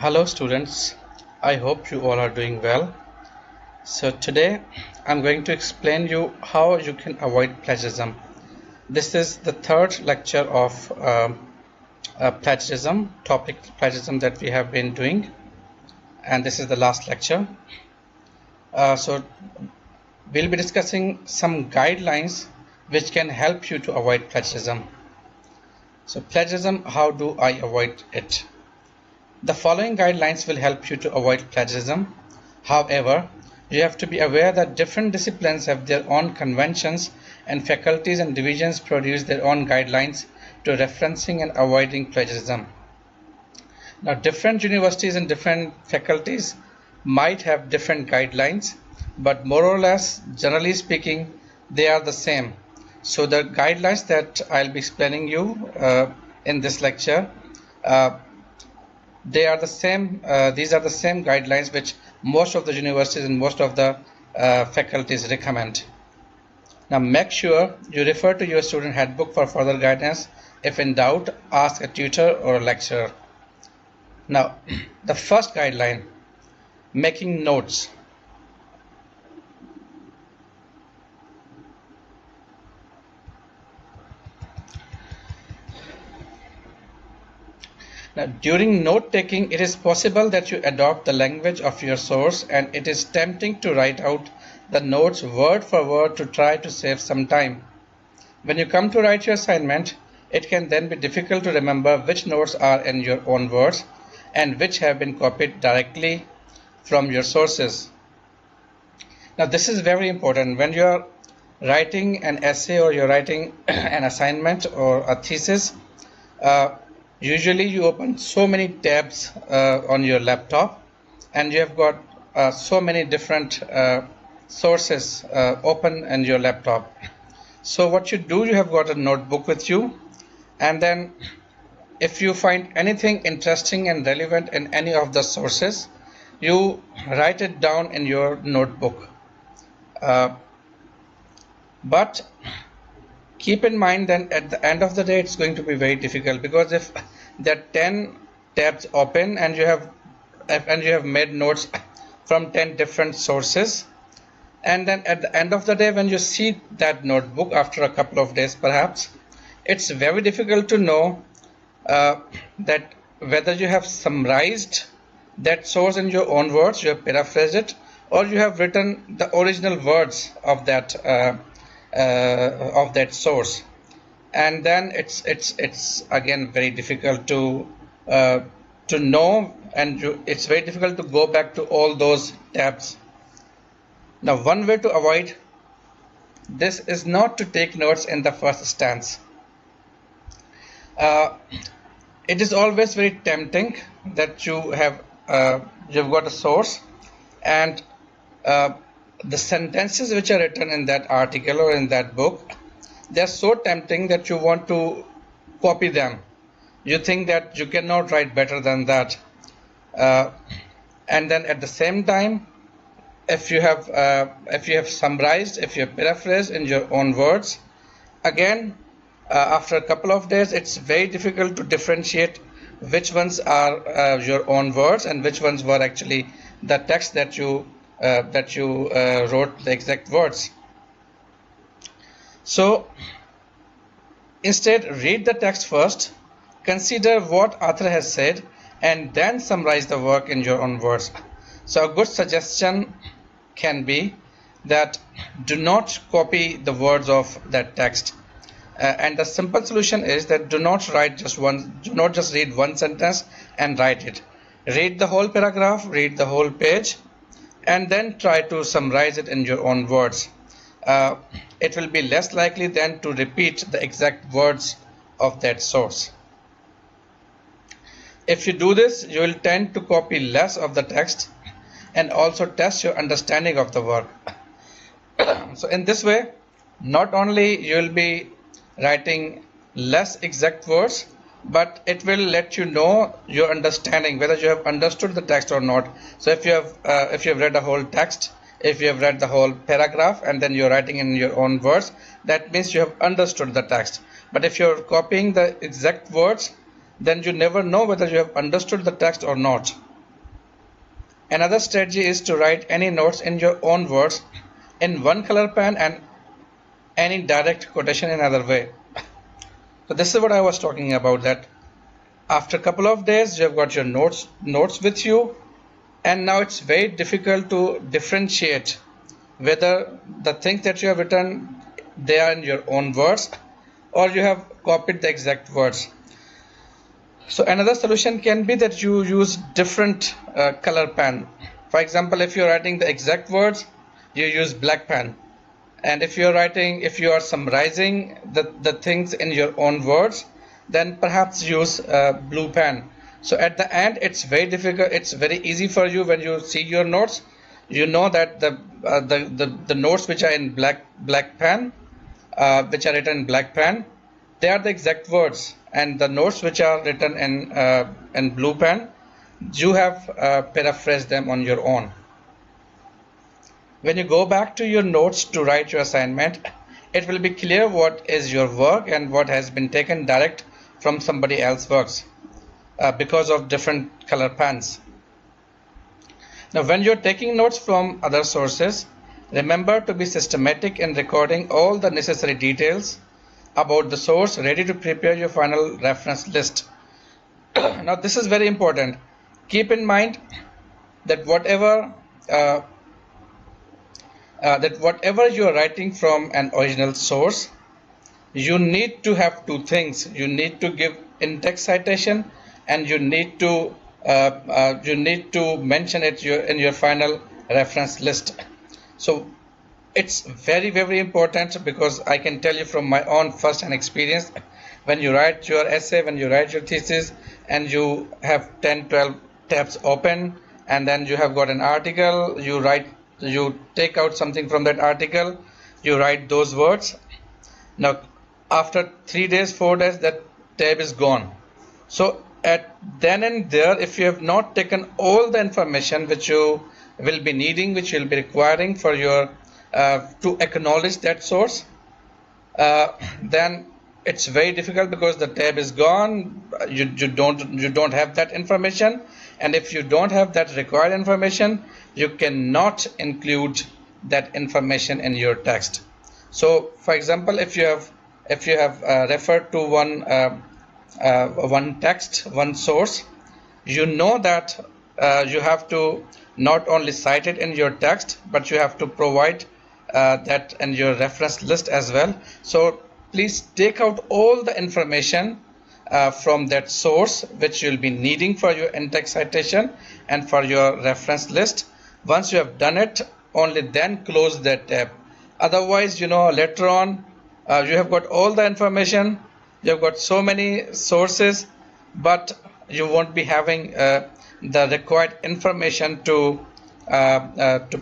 Hello students, I hope you all are doing well. So today I'm going to explain you how you can avoid plagiarism. This is the third lecture of plagiarism, topic plagiarism that we have been doing, and this is the last lecture. So we'll be discussing some guidelines which can help you to avoid plagiarism. So plagiarism, how do I avoid it? The following guidelines will help you to avoid plagiarism. However, you have to be aware that different disciplines have their own conventions and faculties and divisions produce their own guidelines to referencing and avoiding plagiarism. Now, different universities and different faculties might have different guidelines, but more or less, generally speaking, they are the same. So the guidelines that I'll be explaining you in this lecture, they are the same. These are the same guidelines which most of the universities and most of the faculties recommend. Now make sure you refer to your student handbook for further guidance. If in doubt, ask a tutor or a lecturer. Now the first guideline, making notes. Now, during note-taking, it is possible that you adopt the language of your source, and it is tempting to write out the notes word for word to try to save some time. When you come to write your assignment, it can then be difficult to remember which notes are in your own words and which have been copied directly from your sources. Now, this is very important. When you are writing an essay or you're writing an assignment or a thesis, usually you open so many tabs on your laptop and you have got so many different sources open in your laptop. So what you do, you have got a notebook with you, and then if you find anything interesting and relevant in any of the sources, you write it down in your notebook. But keep in mind that at the end of the day it's going to be very difficult, because if there are 10 tabs open and you have made notes from 10 different sources, and then at the end of the day when you see that notebook after a couple of days perhaps, it's very difficult to know that whether you have summarized that source in your own words, you have paraphrased it, or you have written the original words of that source. And then it's again very difficult to know, and it's very difficult to go back to all those tabs. Now, one way to avoid this is not to take notes in the first stance. It is always very tempting that you've got a source, and the sentences which are written in that article or in that book, they're so tempting that you want to copy them. You think that you cannot write better than that. And then at the same time, if you have summarized, if you have paraphrased in your own words, again, after a couple of days, it's very difficult to differentiate which ones are your own words and which ones were actually the text that you wrote the exact words. So instead, read the text first, consider what author has said, and then summarize the work in your own words. So a good suggestion can be that do not copy the words of that text. And the simple solution is that do not just read one sentence and write it. Read the whole paragraph, read the whole page, and then try to summarize it in your own words. It will be less likely then to repeat the exact words of that source. If you do this, you will tend to copy less of the text and also test your understanding of the work. So in this way, not only you will be writing less exact words, but it will let you know your understanding, whether you have understood the text or not. So if you have read a whole text, if you have read the whole paragraph and then you're writing in your own words, that means you have understood the text. But if you're copying the exact words, then you never know whether you have understood the text or not. Another strategy is to write any notes in your own words in one color pen and any direct quotation in another way. So this is what I was talking about, that after a couple of days you have got your notes with you, and now it's very difficult to differentiate whether the things that you have written, they are in your own words or you have copied the exact words. So another solution can be that you use different color pen. For example, if you're writing the exact words, you use black pen. And if you are summarizing the things in your own words, then perhaps use blue pen. So at the end, it's very difficult. It's very easy for you when you see your notes. You know that the notes which are in black pen, which are written in black pen, they are the exact words, and the notes which are written in blue pen, you have paraphrased them on your own. When you go back to your notes to write your assignment, it will be clear what is your work and what has been taken direct from somebody else's works because of different color pens. Now, when you're taking notes from other sources, remember to be systematic in recording all the necessary details about the source, ready to prepare your final reference list. Now, this is very important. Keep in mind that whatever you are writing from an original source, you need to have two things. You need to give in-text citation, and you need to mention it in your final reference list. So it's very, very important, because I can tell you from my own first-hand experience, when you write your essay, when you write your thesis, and you have 10-12 tabs open, and then you have got an article, you take out something from that article, you write those words. Now after 3 days, 4 days, that tab is gone. So at then and there, if you have not taken all the information which you will be needing, which you will be requiring for your to acknowledge that source, then it's very difficult, because the tab is gone. You don't have that information, and if you don't have that required information, you cannot include that information in your text. So for example, if you have referred to one text, one source, you know that you have to not only cite it in your text, but you have to provide that in your reference list as well. So please take out all the information from that source which you'll be needing for your in-text citation and for your reference list. Once you have done it, only then close that tab. Otherwise, later on, you have got all the information, you have got so many sources, but you won't be having the required information to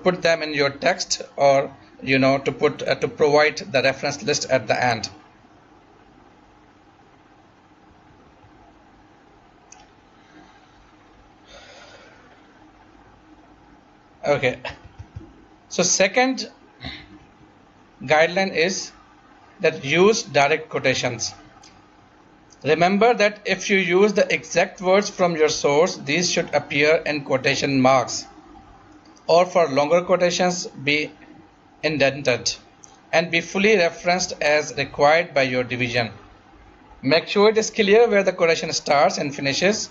put them in your text, or to provide the reference list at the end. Okay, so second guideline is that use direct quotations. Remember that if you use the exact words from your source, these should appear in quotation marks, or for longer quotations be indented and be fully referenced as required by your division. Make sure it is clear where the quotation starts and finishes.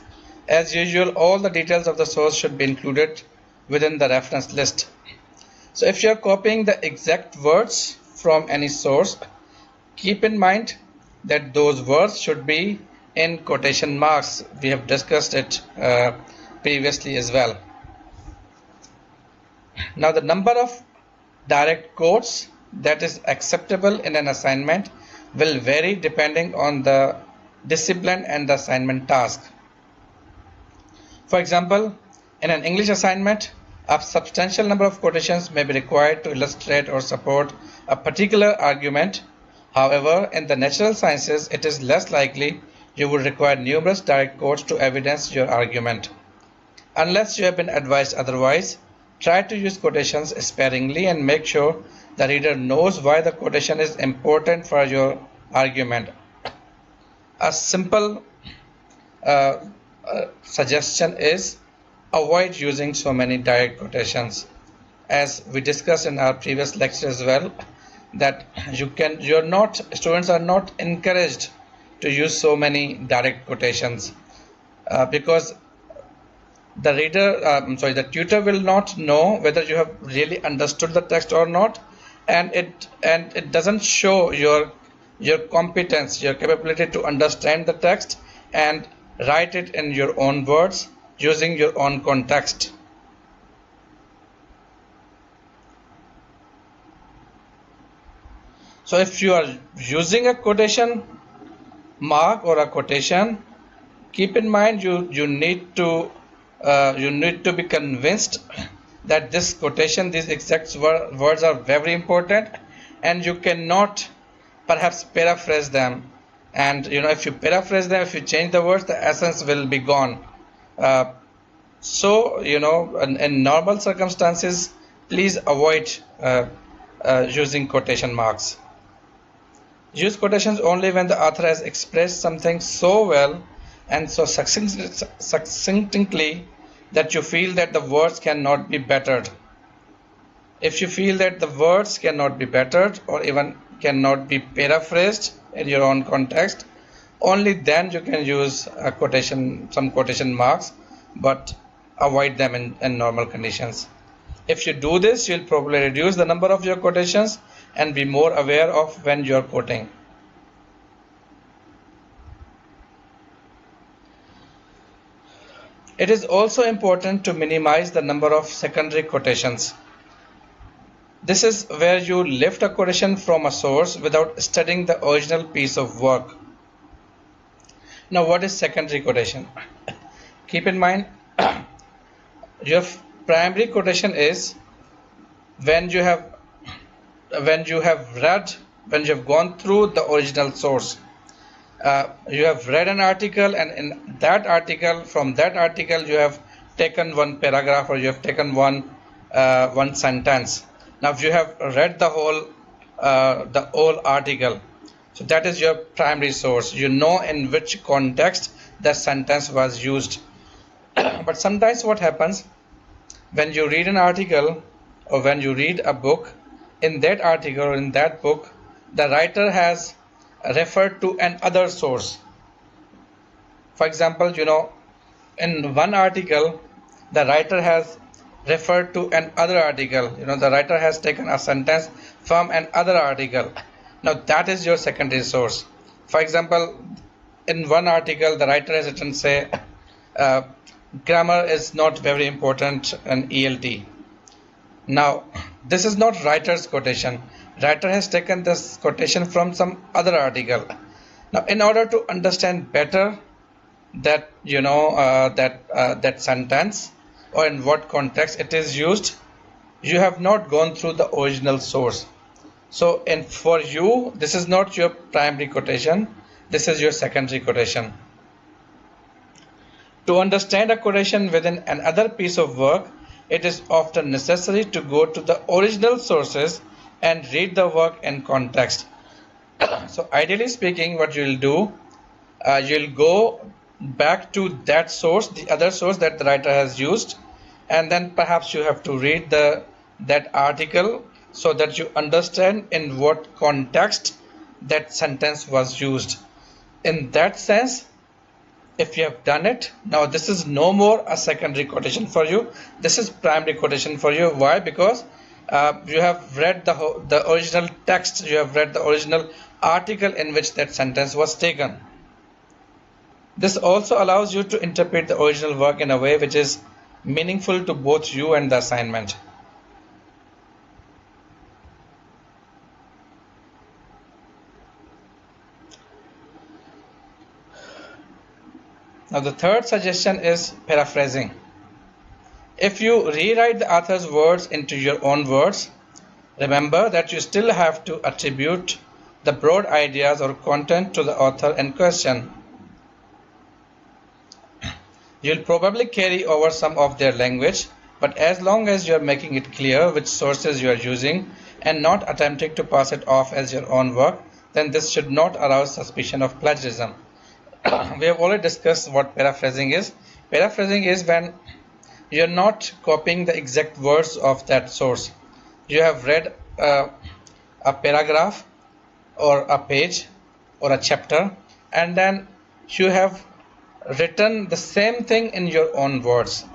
As usual, all the details of the source should be included within the reference list. So if you are copying the exact words from any source, keep in mind that those words should be in quotation marks. We have discussed it previously as well. Now the number of direct quotes that is acceptable in an assignment will vary depending on the discipline and the assignment task. For example, in an English assignment, a substantial number of quotations may be required to illustrate or support a particular argument. However, in the natural sciences, it is less likely you would require numerous direct quotes to evidence your argument. Unless you have been advised otherwise, try to use quotations sparingly and make sure the reader knows why the quotation is important for your argument. A simple suggestion is avoid using so many direct quotations. As we discussed in our previous lecture as well, that students are not encouraged to use so many direct quotations because the tutor will not know whether you have really understood the text or not, and it doesn't show your competence, your capability to understand the text and write it in your own words using your own context. So if you are using a quotation mark or a quotation, keep in mind you need to be convinced that this quotation, these exact words are very important, and you cannot perhaps paraphrase them. And if you paraphrase them, if you change the words, the essence will be gone. So in normal circumstances, please avoid using quotation marks. Use quotations only when the author has expressed something so well and so succinctly that you feel that the words cannot be bettered. If you feel that the words cannot be bettered or even cannot be paraphrased in your own context, only then you can use some quotation marks, but avoid them in normal conditions. If you do this, you'll probably reduce the number of your quotations and be more aware of when you're quoting. It is also important to minimize the number of secondary quotations. This is where you lift a quotation from a source without studying the original piece of work. Now, what is secondary quotation? Keep in mind, your primary quotation is when you have gone through the original source. You have read an article, and in that article, from that article, you have taken one paragraph or you have taken one sentence. Now, if you have read the whole article, so that is your primary source. You know in which context that sentence was used. But sometimes what happens when you read an article or when you read a book, in that article or in that book, the writer has referred to another source. For example, in one article, the writer has referred to another article. The writer has taken a sentence from another article. Now that is your secondary source. For example, in one article, the writer has written, say, grammar is not very important in ELT. Now, this is not writer's quotation. Writer has taken this quotation from some other article. Now, in order to understand better that that sentence or in what context it is used, you have not gone through the original source. So, for you, this is not your primary quotation. This is your secondary quotation. To understand a quotation within another piece of work, it is often necessary to go to the original sources and read the work in context. So ideally speaking, what you will do, you'll go back to that source, the other source that the writer has used, and then perhaps you have to read that article so that you understand in what context that sentence was used. In that sense, if you have done it, now this is no more a secondary quotation for you. This is primary quotation for you. Why? Because you have read the original text, you have read the original article in which that sentence was taken. This also allows you to interpret the original work in a way which is meaningful to both you and the assignment. Now the third suggestion is paraphrasing. If you rewrite the author's words into your own words, remember that you still have to attribute the broad ideas or content to the author in question. You'll probably carry over some of their language, but as long as you are making it clear which sources you are using and not attempting to pass it off as your own work, then this should not arouse suspicion of plagiarism. We have already discussed what paraphrasing is. Paraphrasing is when you're not copying the exact words of that source. You have read a paragraph or a page or a chapter, and then you have written the same thing in your own words.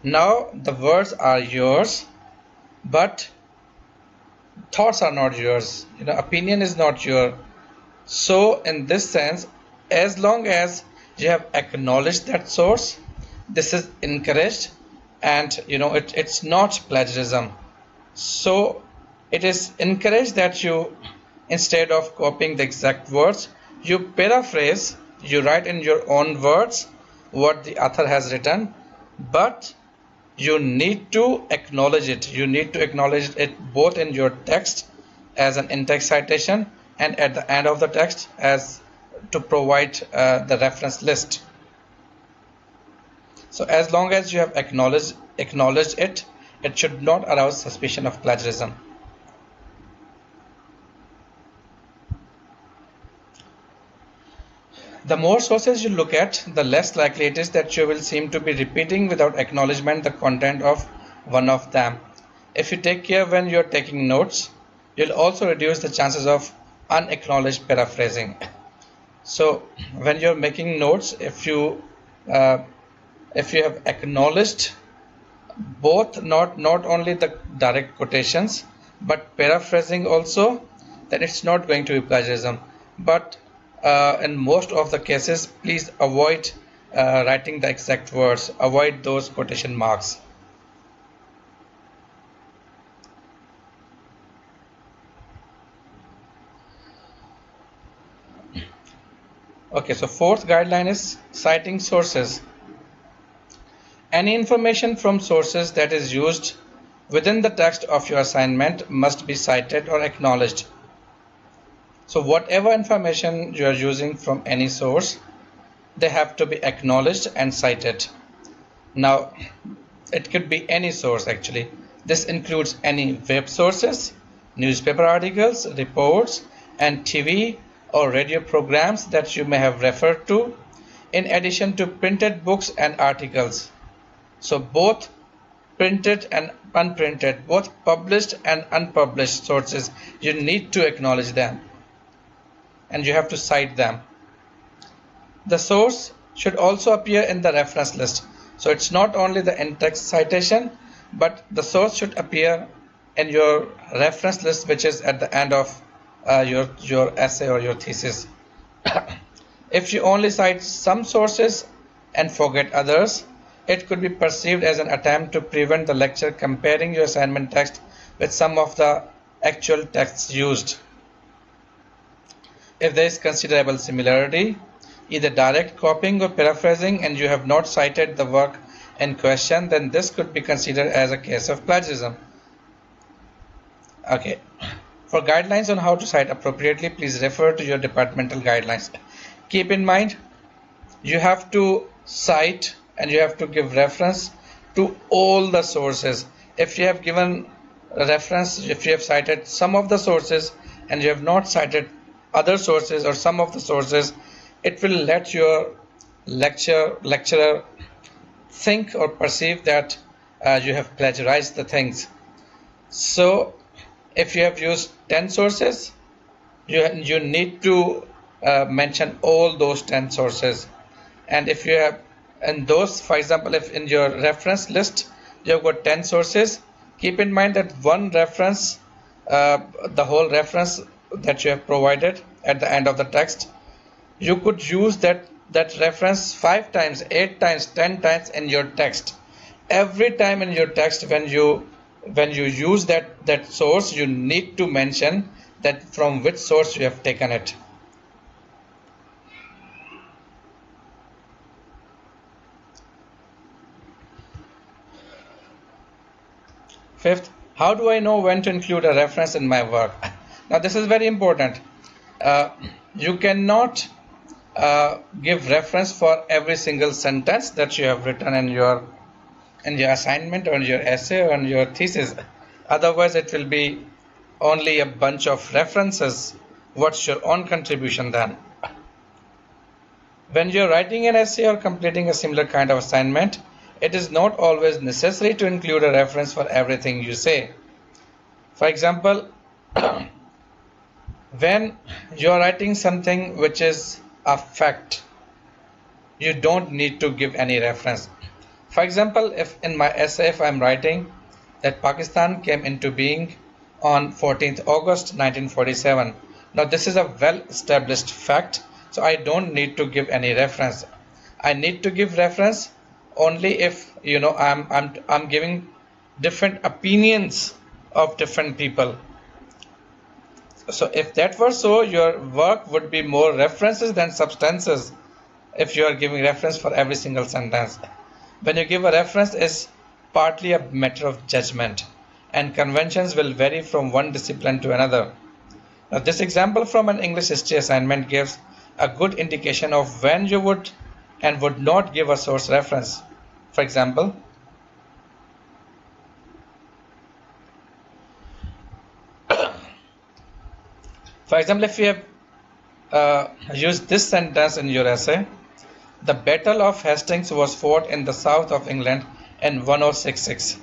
Now the words are yours, but thoughts are not yours. Opinion is not yours. So in this sense, as long as you have acknowledged that source, this is encouraged, and it's not plagiarism. So it is encouraged that you, instead of copying the exact words, you paraphrase, you write in your own words what the author has written, but you need to acknowledge it. You need to acknowledge it both in your text as an in-text citation and at the end of the text as to provide the reference list. So as long as you have acknowledged it, it should not arouse suspicion of plagiarism. The more sources you look at, the less likely it is that you will seem to be repeating without acknowledgement the content of one of them. If you take care when you're taking notes, you'll also reduce the chances of unacknowledged paraphrasing. So when you're making notes, if you have acknowledged both, not only the direct quotations but paraphrasing also, then it's not going to be plagiarism. But in most of the cases, please avoid writing the exact words, avoid those quotation marks. Okay, so fourth guideline is citing sources. Any information from sources that is used within the text of your assignment must be cited or acknowledged. So whatever information you are using from any source, they have to be acknowledged and cited. Now, it could be any source actually. This includes any web sources, newspaper articles, reports, and TV or radio programs that you may have referred to, in addition to printed books and articles. So both printed and unprinted, both published and unpublished sources, you need to acknowledge them and you have to cite them. The source should also appear in the reference list. So it's not only the in-text citation, but the source should appear in your reference list, which is at the end of your essay or your thesis. If you only cite some sources and forget others, it could be perceived as an attempt to prevent the lecturer comparing your assignment text with some of the actual texts used. If there is considerable similarity, either direct copying or paraphrasing, and you have not cited the work in question, then this could be considered as a case of plagiarism. Okay. For guidelines on how to cite appropriately, please refer to your departmental guidelines. Keep in mind, you have to cite and you have to give reference to all the sources. If you have given a reference, if you have cited some of the sources and you have not cited other sources or some of the sources, it will let your lecturer think or perceive that you have plagiarized the things. So if you have used 10 sources, you need to mention all those 10 sources. And if you have, and those, for example, if in your reference list you have got 10 sources, keep in mind that one reference, the whole reference that you have provided at the end of the text, you could use that reference 5 times, 8 times, 10 times in your text. Every time in your text when you use that source, you need to mention that from which source you have taken it. Fifth, how do I know when to include a reference in my work? Now this is very important. You cannot give reference for every single sentence that you have written in your assignment or in your essay or in your thesis. Otherwise it will be only a bunch of references. What's your own contribution then? When you're writing an essay or completing a similar kind of assignment, it is not always necessary to include a reference for everything you say. For example, when you are writing something which is a fact, you don't need to give any reference. For example, if in my essay, if I'm writing that Pakistan came into being on 14th August 1947. Now this is a well-established fact, so I don't need to give any reference. I need to give reference only if I'm giving different opinions of different people. So if that were so, your work would be more references than substances if you are giving reference for every single sentence. When you give a reference is partly a matter of judgment, and conventions will vary from one discipline to another. Now, this example from an English history assignment gives a good indication of when you would and would not give a source reference. For example, if you have used this sentence in your essay, the Battle of Hastings was fought in the south of England in 1066.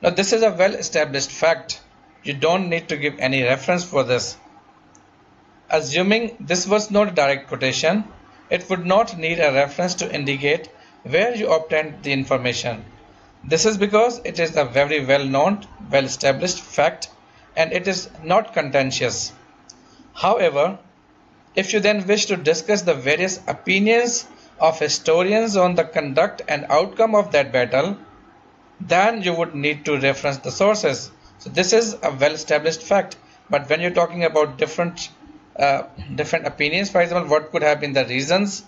Now, this is a well-established fact. You don't need to give any reference for this. Assuming this was not a direct quotation, it would not need a reference to indicate where you obtained the information. This is because it is a very well-known, well-established fact and it is not contentious. However, if you then wish to discuss the various opinions of historians on the conduct and outcome of that battle, then you would need to reference the sources. So this is a well-established fact. But when you're talking about different opinions, for example, what could have been the reasons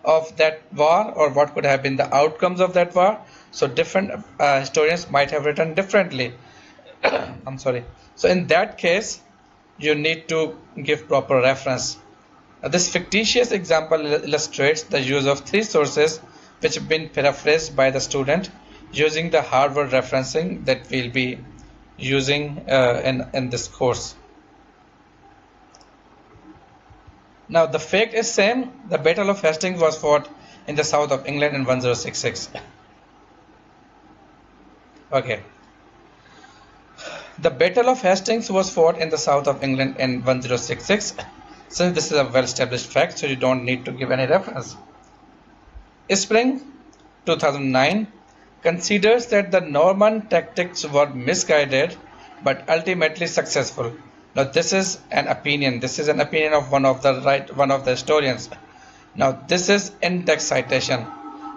of that war or what could have been the outcomes of that war, so different historians might have written differently. I'm sorry. So in that case, you need to give proper reference. This fictitious example illustrates the use of three sources which have been paraphrased by the student using the Harvard referencing that we'll be using in this course. Now the fact is same. The Battle of Hastings was fought in the south of England in 1066. Okay. The Battle of Hastings was fought in the south of England in 1066. Since this is a well-established fact, so you don't need to give any reference. Spring 2009 considers that the Norman tactics were misguided but ultimately successful. Now this is an opinion. This is an opinion of one of the historians. Now this is in-text citation.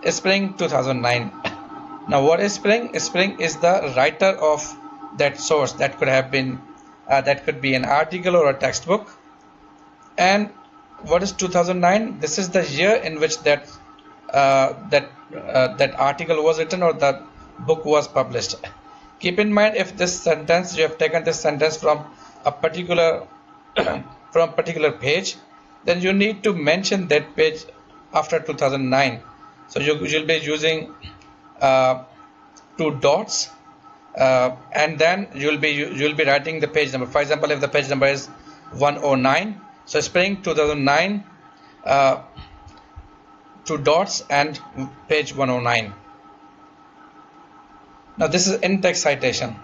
Spring 2009. Now what is Spring? Spring is the writer of that source. That could have been that could be an article or a textbook. And what is 2009? This is the year in which that article was written or the book was published. Keep in mind, if this sentence, you have taken this sentence from a particular page, then you need to mention that page after 2009. So you'll be using two dots, and then you'll be writing the page number. For example, if the page number is 109, so Spring 2009, two dots and page 109. Now this is in-text citation.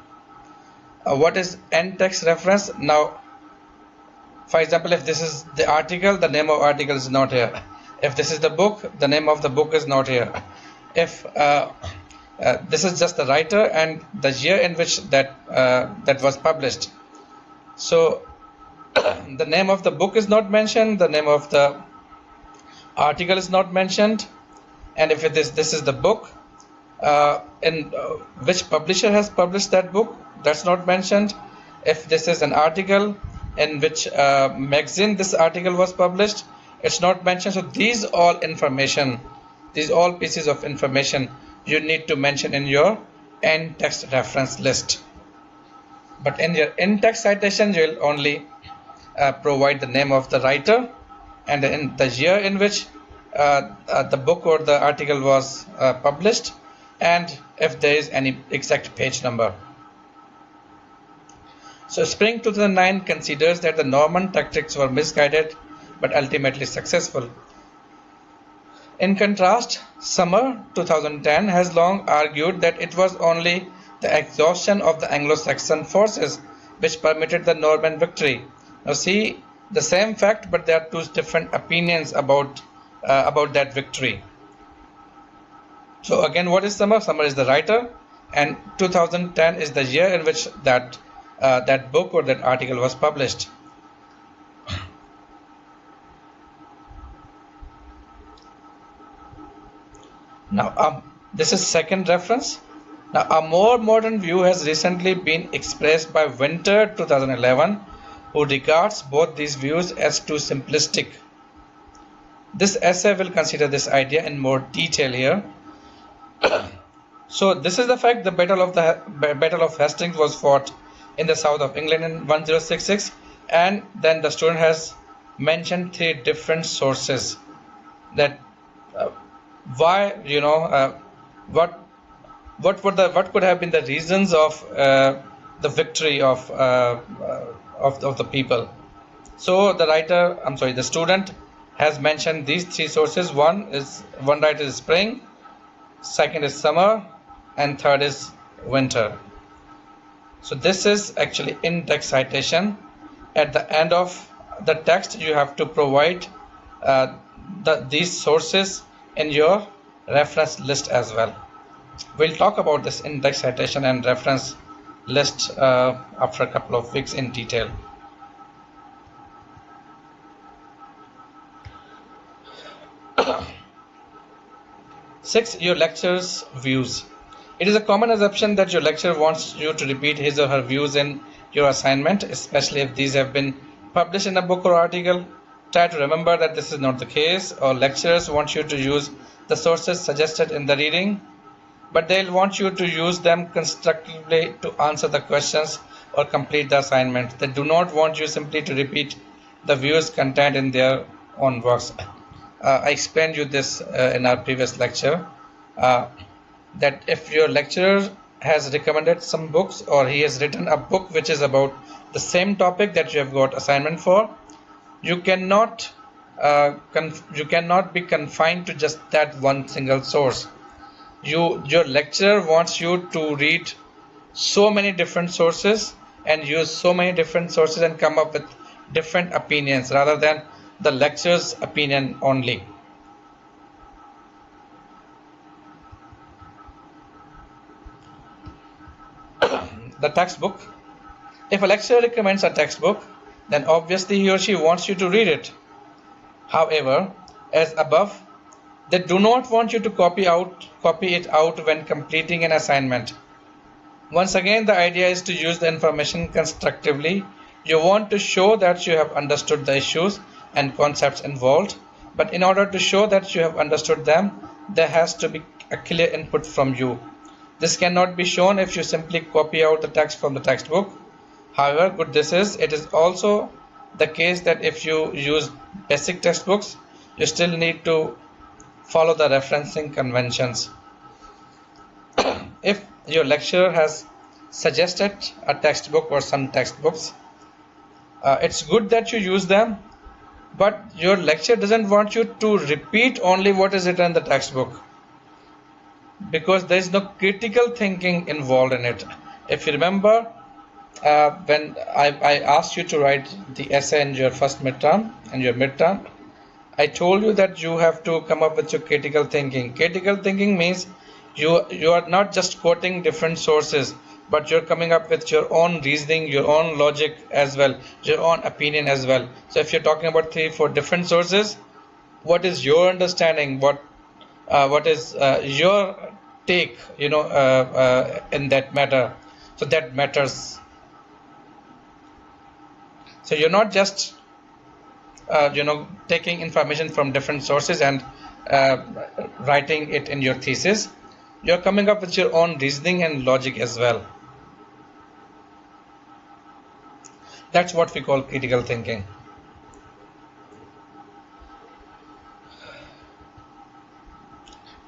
What is in-text reference? Now, for example, if this is the article, the name of article is not here. If this is the book, the name of the book is not here. If this is just the writer and the year in which that was published. So the name of the book is not mentioned, the name of the article is not mentioned, and if this is the book, in which publisher has published that book, that's not mentioned. If this is an article, in which magazine this article was published, it's not mentioned. So these all pieces of information you need to mention in your in-text reference list. But in your in-text citation, you will only provide the name of the writer and in the year in which the book or the article was published, and if there is any exact page number. So Spring 2009 considers that the Norman tactics were misguided but ultimately successful. In contrast, Summer 2010 has long argued that it was only the exhaustion of the Anglo-Saxon forces which permitted the Norman victory. Now see, the same fact, but there are two different opinions about that victory. So again, what is Summer? Summer is the writer, and 2010 is the year in which that book or that article was published. Now, this is second reference. Now, a more modern view has recently been expressed by Winter 2011, who regards both these views as too simplistic. This essay will consider this idea in more detail here. So this is the fact: the Battle of Hastings was fought in the south of England in 1066, and then the student has mentioned three different sources that why what could have been the reasons of the victory of the people. So the student has mentioned these three sources. One writer is spring, second is summer, and third is winter. So this is actually in-text citation. At the end of the text, you have to provide these sources in your reference list as well. We'll talk about this in-text citation and reference list after a couple of weeks in detail. Six, your lecturer's views. It is a common assumption that your lecturer wants you to repeat his or her views in your assignment, especially if these have been published in a book or article. Try to remember that this is not the case. All lecturers want you to use the sources suggested in the reading, but they'll want you to use them constructively to answer the questions or complete the assignment. They do not want you simply to repeat the views contained in their own works. I explained you this in our previous lecture, that if your lecturer has recommended some books, or he has written a book which is about the same topic that you have got assignment for, you cannot be confined to just that one single source. Your lecturer wants you to read so many different sources and use so many different sources and come up with different opinions rather than the lecturer's opinion only. The textbook. If a lecturer recommends a textbook, then obviously he or she wants you to read it. However, as above, they do not want you to copy it out when completing an assignment. Once again, the idea is to use the information constructively. You want to show that you have understood the issues and concepts involved, but in order to show that you have understood them, there has to be a clear input from you. This cannot be shown if you simply copy out the text from the textbook. However good this is, it is also the case that if you use basic textbooks, you still need to follow the referencing conventions. If your lecturer has suggested a textbook or some textbooks, it's good that you use them, but your lecturer doesn't want you to repeat only what is written in the textbook, because there is no critical thinking involved in it. If you remember, when I asked you to write the essay in your first midterm and your midterm, I told you that you have to come up with your critical thinking. Critical thinking means you are not just quoting different sources, but you're coming up with your own reasoning, your own logic as well, your own opinion as well. So if you're talking about 3-4 different sources, what is your understanding? What is your take, in that matter? So that matters. So you're not just taking information from different sources and writing it in your thesis. You're coming up with your own reasoning and logic as well. That's what we call critical thinking.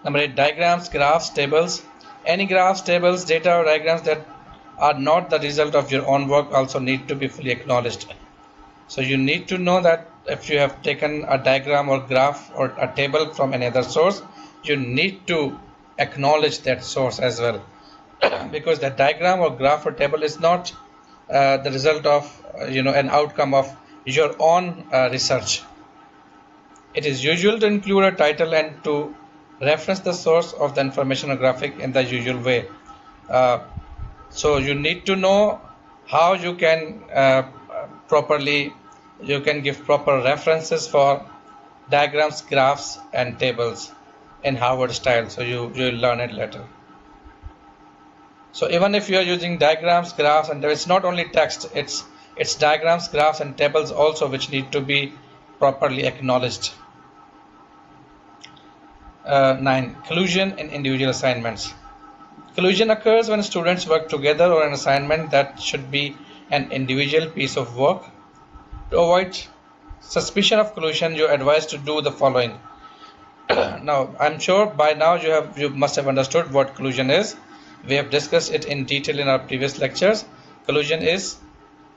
Number 8, diagrams, graphs, tables. Any graphs, tables, data, or diagrams that are not the result of your own work also need to be fully acknowledged. So you need to know that if you have taken a diagram or graph or a table from any other source, you need to acknowledge that source as well, because the diagram or graph or table is not the result of an outcome of your own research. It is usual to include a title and to reference the source of the information or graphic in the usual way. So you need to know how you can properly you can give proper references for diagrams, graphs, and tables in Harvard style. So you will learn it later. So even if you are using diagrams, graphs, and it's not only text, it's diagrams, graphs, and tables also which need to be properly acknowledged. 9. Collusion in individual assignments. Collusion occurs when students work together on an assignment that should be an individual piece of work. To avoid suspicion of collusion, you are advised to do the following. Now, I'm sure by now you must have understood what collusion is. We have discussed it in detail in our previous lectures. Collusion is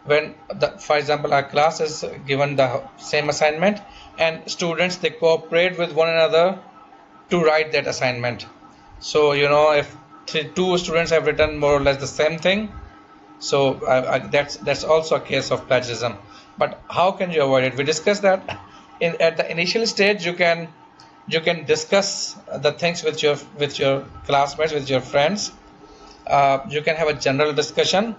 when, for example, our class is given the same assignment and students, they cooperate with one another to write that assignment. So if two students have written more or less the same thing, so that's also a case of plagiarism. But how can you avoid it? We discussed that at the initial stage you can discuss the things with your classmates, with your friends. You can have a general discussion.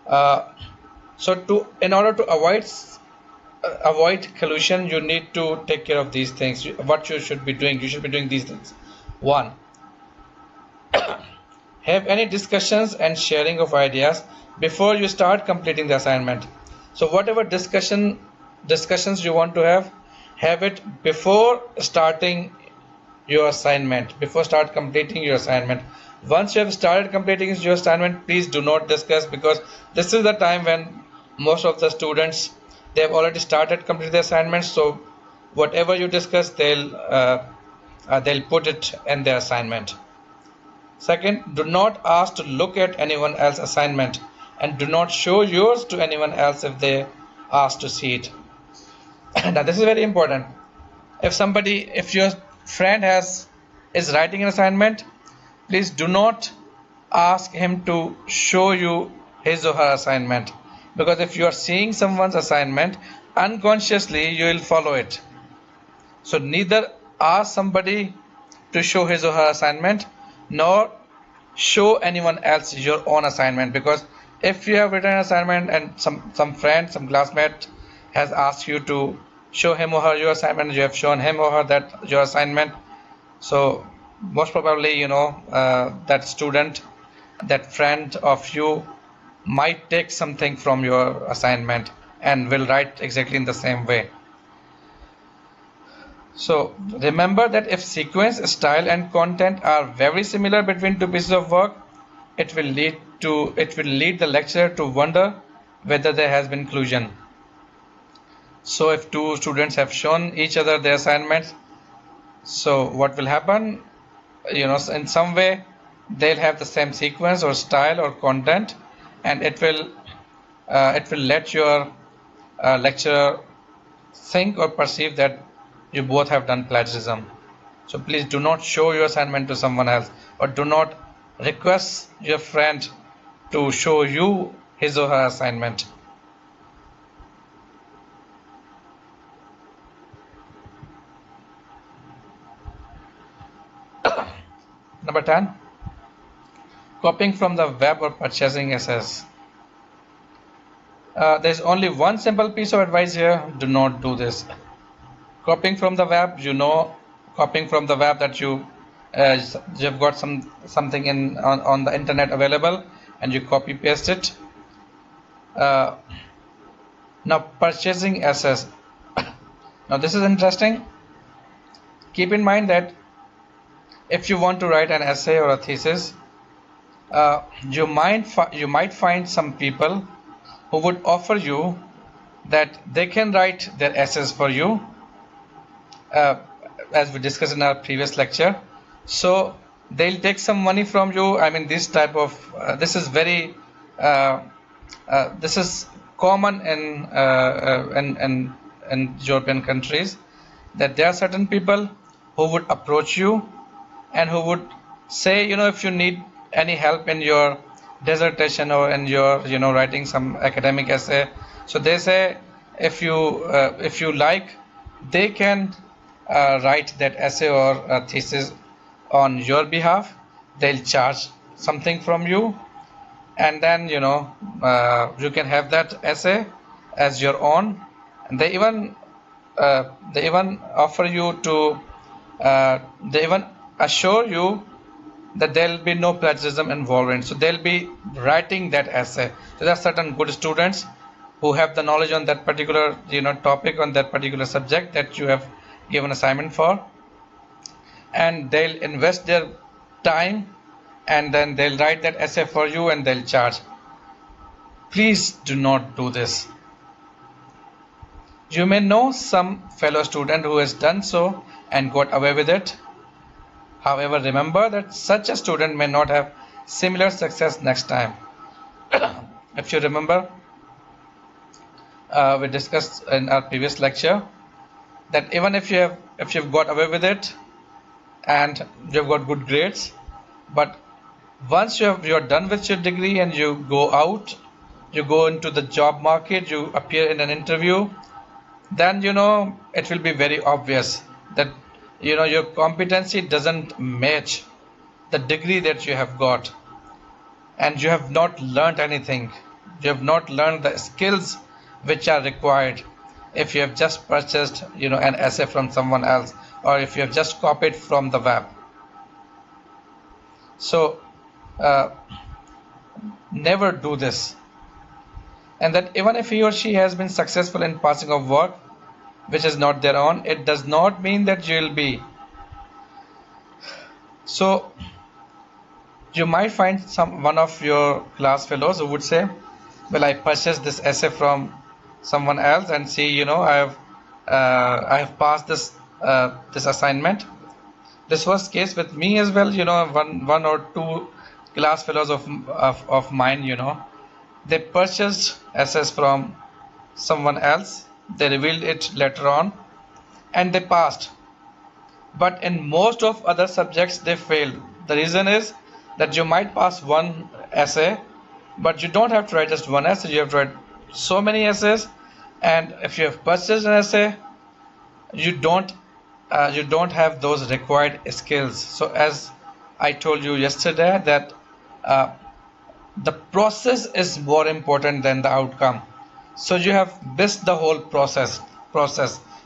So in order to avoid collusion, you need to take care of these things. What you should be doing these things. 1. Have any discussions and sharing of ideas before you start completing the assignment. So whatever discussions you want to have it before starting your assignment, before start completing your assignment. Once you have started completing your assignment, please do not discuss, because this is the time when most of the students, they have already started completing the assignments. So whatever you discuss, they'll put it in their assignment. Second, do not ask to look at anyone else's assignment, and do not show yours to anyone else if they ask to see it. Now this is very important. If your friend is writing an assignment, please do not ask him to show you his or her assignment, because if you are seeing someone's assignment, unconsciously you will follow it. So neither ask somebody to show his or her assignment, nor show anyone else your own assignment, because if you have written an assignment and some friend, some classmate has asked you to show him or her your assignment, you have shown him or her that your assignment, so most probably that student, that friend of you, might take something from your assignment and will write exactly in the same way. So remember that if sequence, style, and content are very similar between two pieces of work, it will lead the lecturer to wonder whether there has been collusion. So if two students have shown each other their assignments, so what will happen? In some way they'll have the same sequence or style or content, and it will let your lecturer think or perceive that you both have done plagiarism. So please do not show your assignment to someone else, or do not request your friend to show you his or her assignment. Number 10. Copying from the web or purchasing essays. There's only one simple piece of advice here: do not do this. Copying from the web, copying from the web that you've got something on the internet available, and you copy paste it. Now purchasing essays. Now this is interesting. Keep in mind that if you want to write an essay or a thesis, you might find some people who would offer you that they can write their essays for you, as we discussed in our previous lecture. So they'll take some money from you. I mean, this is common in European countries, that there are certain people who would approach you and who would say, if you need any help in your dissertation or in your, writing some academic essay, so they say, if you like, they can write that essay or thesis on your behalf. They'll charge something from you, and then you can have that essay as your own. And they even offer you to they even assure you that there will be no plagiarism involved. So they'll be writing that essay. So there are certain good students who have the knowledge on that particular topic, on that particular subject that you have given assignment for, and they'll invest their time, and then they'll write that essay for you and they'll charge. Please do not do this. You may know some fellow student who has done so and got away with it. However, remember that such a student may not have similar success next time. If you remember, we discussed in our previous lecture that even if you've got away with it and you've got good grades, but once you're done with your degree and you go out, you go into the job market, you appear in an interview, then it will be very obvious that your competency doesn't match the degree that you have got, and you have not learned anything. You have not learned the skills which are required if you have just purchased an essay from someone else, or if you have just copied from the web. So never do this. And that even if he or she has been successful in passing of work which is not their own, it does not mean that you will be. So you might find one of your class fellows who would say, well, I purchased this essay from someone else, and see, I have passed this assignment. This was case with me as well. One or two class fellows of mine, they purchased essays from someone else. They revealed it later on, and they passed. But in most of other subjects, they failed. The reason is that you might pass one essay, but you don't have to write just one essay. You have to write so many essays, and if you have purchased an essay, you don't have those required skills. So as I told you yesterday, that the process is more important than the outcome. So you have missed the whole process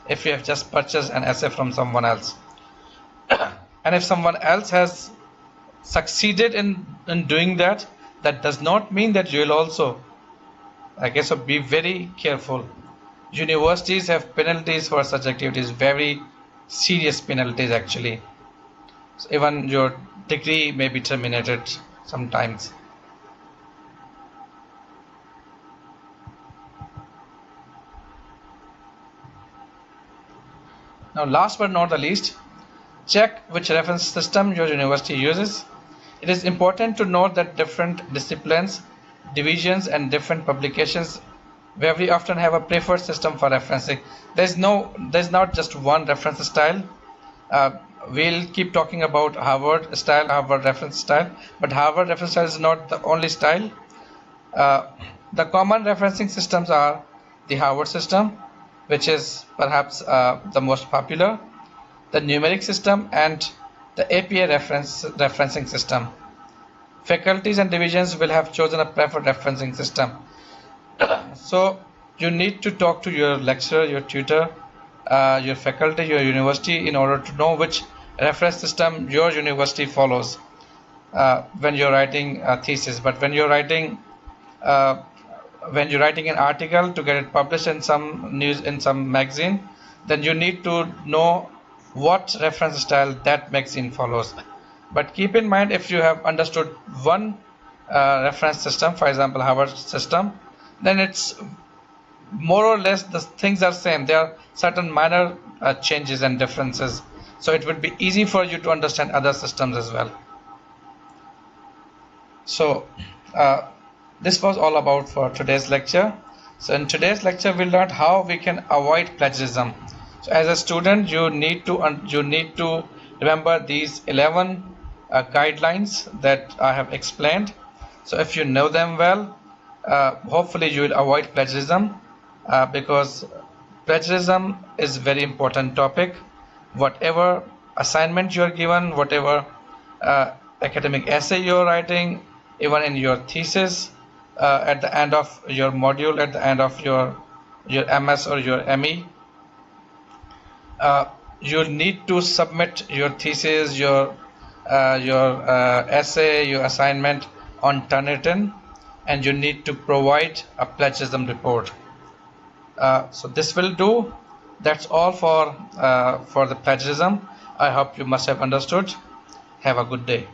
if you have just purchased an essay from someone else. And if someone else has succeeded in doing that, that does not mean that you will also. Okay, so be very careful. Universities have penalties for such activities, very serious penalties actually. So even your degree may be terminated sometimes. Now, last but not the least, check which reference system your university uses. It is important to note that different disciplines, divisions, and different publications very often have a preferred system for referencing. There's not just one reference style. We'll keep talking about Harvard style, Harvard reference style, but Harvard reference style is not the only style. The common referencing systems are the Harvard system, which is perhaps the most popular, the numeric system, and the APA referencing system. Faculties and divisions will have chosen a preferred referencing system. So you need to talk to your lecturer, your tutor, your faculty, your university, in order to know which reference system your university follows when you're writing a thesis. But when you're writing an article to get it published in some magazine, then you need to know what reference style that magazine follows. But keep in mind, if you have understood one reference system, for example Harvard system, then it's more or less the things are same. There are certain minor changes and differences, so it would be easy for you to understand other systems as well. So this was all about for today's lecture. So in today's lecture, we'll learn how we can avoid plagiarism. So as a student, you need to remember these 11 guidelines that I have explained. So if you know them well, hopefully you will avoid plagiarism, because plagiarism is very important topic. Whatever assignment you are given, whatever academic essay you are writing, even in your thesis, at the end of your module, at the end of your MS or your ME, uh, you need to submit your thesis, your essay, your assignment on Turnitin, and you need to provide a plagiarism report. So this will do. That's all for the plagiarism. I hope you must have understood. Have a good day.